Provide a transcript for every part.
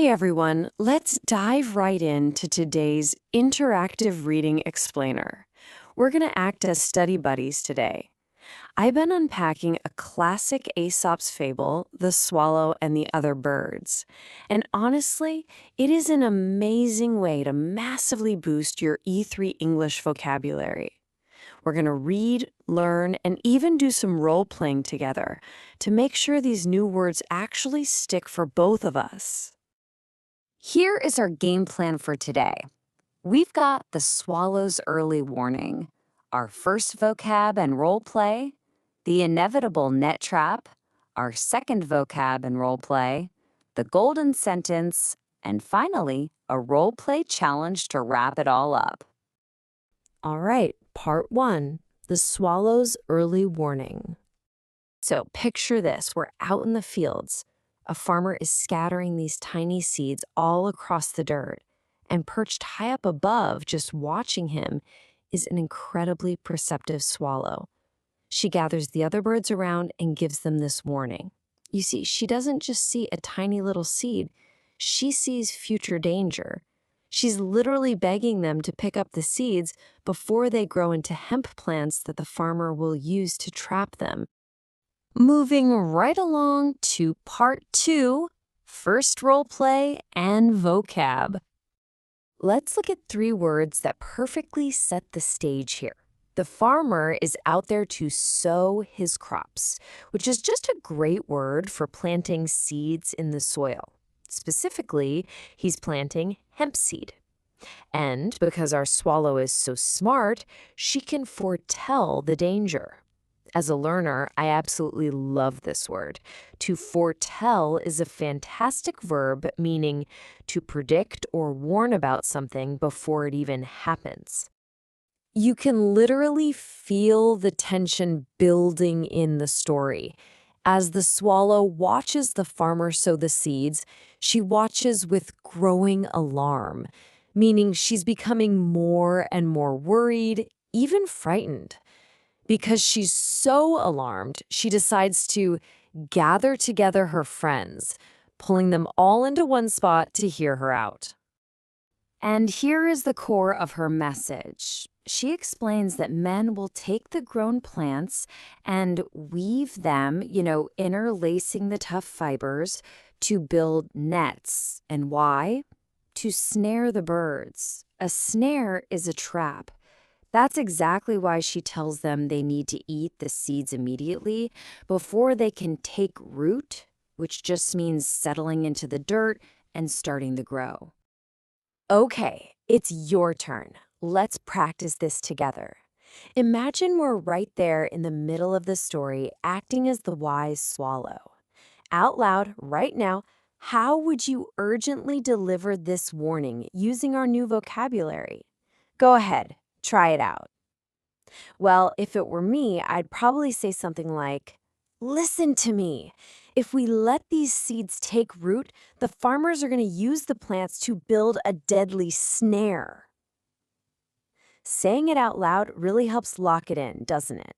Hey everyone, let's dive right into today's interactive reading explainer. We're going to act as study buddies today. I've been unpacking a classic Aesop's fable, The Swallow and the Other Birds. And honestly, it is an amazing way to massively boost your E3 English vocabulary. We're going to read, learn, and even do some role-playing together to make sure these new words actually stick for both of us. Here is our game plan for today. We've got the swallow's early warning, our first vocab and role play, the inevitable net trap, our second vocab and role play, the golden sentence, and finally, a role play challenge to wrap it all up. All right, part 1, the swallow's early warning. So picture this, we're out in the fields. A farmer is scattering these tiny seeds all across the dirt, and perched high up above, just watching him, is an incredibly perceptive swallow. She gathers the other birds around and gives them this warning. You see, she doesn't just see a tiny little seed, she sees future danger. She's literally begging them to pick up the seeds before they grow into hemp plants that the farmer will use to trap them. Moving right along to part 2, first role play and vocab. Let's look at 3 words that perfectly set the stage here. The farmer is out there to sow his crops, which is just a great word for planting seeds in the soil. Specifically, he's planting hempseed. And because our swallow is so smart, she can foretell the danger. As a learner, I absolutely love this word. To foretell is a fantastic verb meaning to predict or warn about something before it even happens. You can literally feel the tension building in the story. As the swallow watches the farmer sow the seeds, she watches with growing alarm, meaning she's becoming more and more worried, even frightened. Because she's so alarmed, she decides to gather together her friends, pulling them all into one spot to hear her out. And here is the core of her message. She explains that men will take the grown plants and weave them, interlacing the tough fibers to build nets. And why? To snare the birds. A snare is a trap. That's exactly why she tells them they need to eat the seeds immediately before they can take root, which just means settling into the dirt and starting to grow. Okay, it's your turn. Let's practice this together. Imagine we're right there in the middle of the story, acting as the wise swallow. Out loud, right now, how would you urgently deliver this warning using our new vocabulary? Go ahead. Try it out. Well, if it were me, I'd probably say something like, listen to me. If we let these seeds take root, the farmers are going to use the plants to build a deadly snare. Saying it out loud really helps lock it in, doesn't it?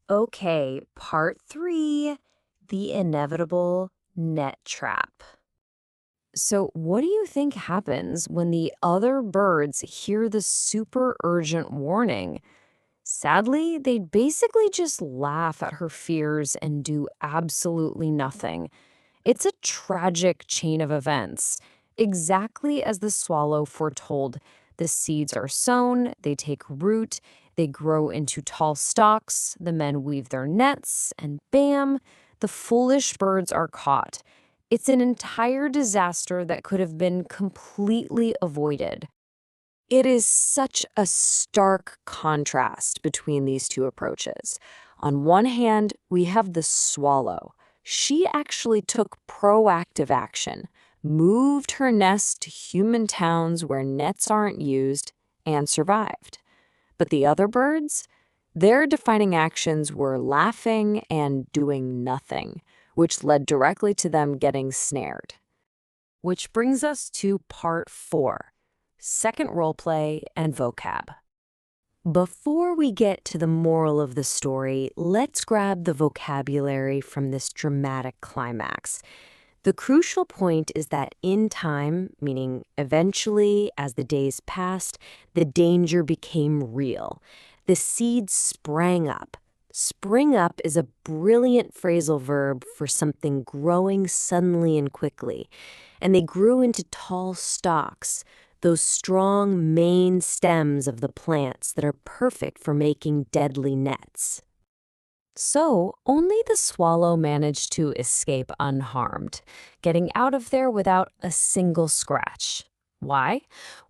Okay, part 3, the inevitable net trap. So what do you think happens when the other birds hear the super urgent warning? Sadly, they basically just laugh at her fears and do absolutely nothing. It's a tragic chain of events. Exactly as the swallow foretold, the seeds are sown, they take root, they grow into tall stalks, the men weave their nets, and bam, the foolish birds are caught. It's an entire disaster that could have been completely avoided. It is such a stark contrast between these two approaches. On one hand, we have the swallow. She actually took proactive action, moved her nest to human towns where nets aren't used, and survived. But the other birds, their defining actions were laughing and doing nothing, which led directly to them getting snared. Which brings us to part 4, second role play and vocab. Before we get to the moral of the story, let's grab the vocabulary from this dramatic climax. The crucial point is that in time, meaning eventually, as the days passed, the danger became real. The seeds sprang up. Spring up is a brilliant phrasal verb for something growing suddenly and quickly. And they grew into tall stalks, those strong main stems of the plants that are perfect for making deadly nets. So, only the swallow managed to escape unharmed, getting out of there without a single scratch. Why?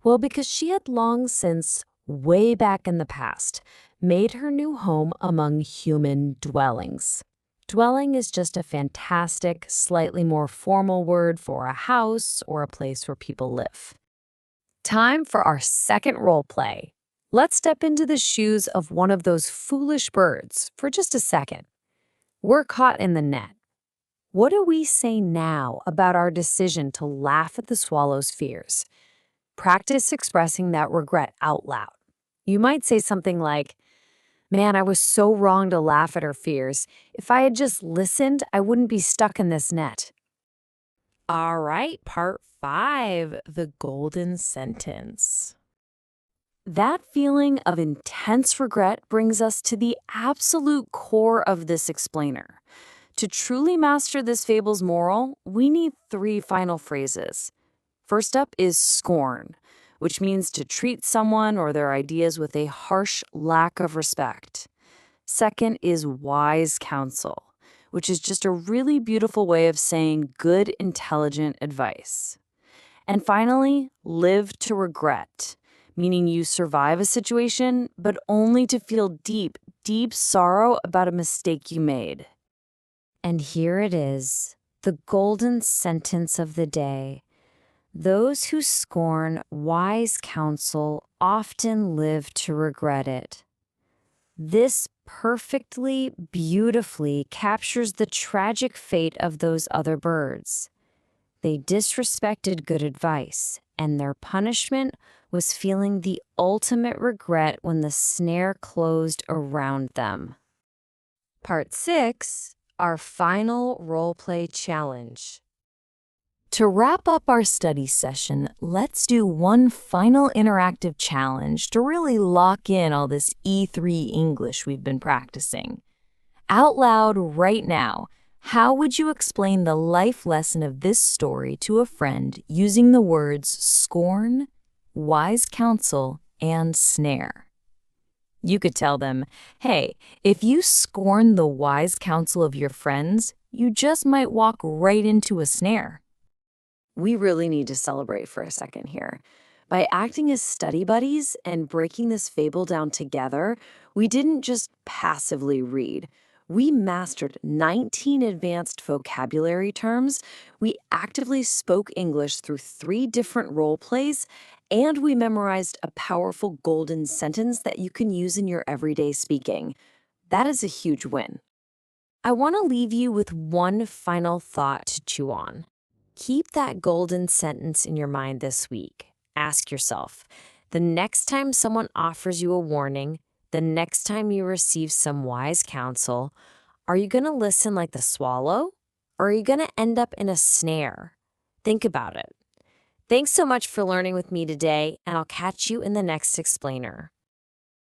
Well, because she had long since, way back in the past, made her new home among human dwellings. Dwelling is just a fantastic, slightly more formal word for a house or a place where people live. Time for our second role play. Let's step into the shoes of one of those foolish birds for just a second. We're caught in the net. What do we say now about our decision to laugh at the swallow's fears? Practice expressing that regret out loud. You might say something like, "Man, I was so wrong to laugh at her fears. If I had just listened, I wouldn't be stuck in this net." All right, part 5, the golden sentence. That feeling of intense regret brings us to the absolute core of this explainer. To truly master this fable's moral, we need 3 final phrases. First up is scorn, which means to treat someone or their ideas with a harsh lack of respect. Second is wise counsel, which is just a really beautiful way of saying good, intelligent advice. And finally, live to regret, meaning you survive a situation, but only to feel deep, deep sorrow about a mistake you made. And here it is, the golden sentence of the day. Those who scorn wise counsel often live to regret it. This perfectly, beautifully captures the tragic fate of those other birds. They disrespected good advice, and their punishment was feeling the ultimate regret when the snare closed around them. Part 6, our final role-play challenge. To wrap up our study session, let's do one final interactive challenge to really lock in all this E3 English we've been practicing. Out loud right now, how would you explain the life lesson of this story to a friend using the words scorn, wise counsel, and snare? You could tell them, hey, if you scorn the wise counsel of your friends, you just might walk right into a snare. We really need to celebrate for a second here. By acting as study buddies and breaking this fable down together, we didn't just passively read. We mastered 19 advanced vocabulary terms, we actively spoke English through 3 different role plays, and we memorized a powerful golden sentence that you can use in your everyday speaking. That is a huge win. I want to leave you with one final thought to chew on. Keep that golden sentence in your mind this week. Ask yourself, the next time someone offers you a warning, the next time you receive some wise counsel, are you going to listen like the swallow, or are you going to end up in a snare? Think about it. Thanks so much for learning with me today, and I'll catch you in the next explainer.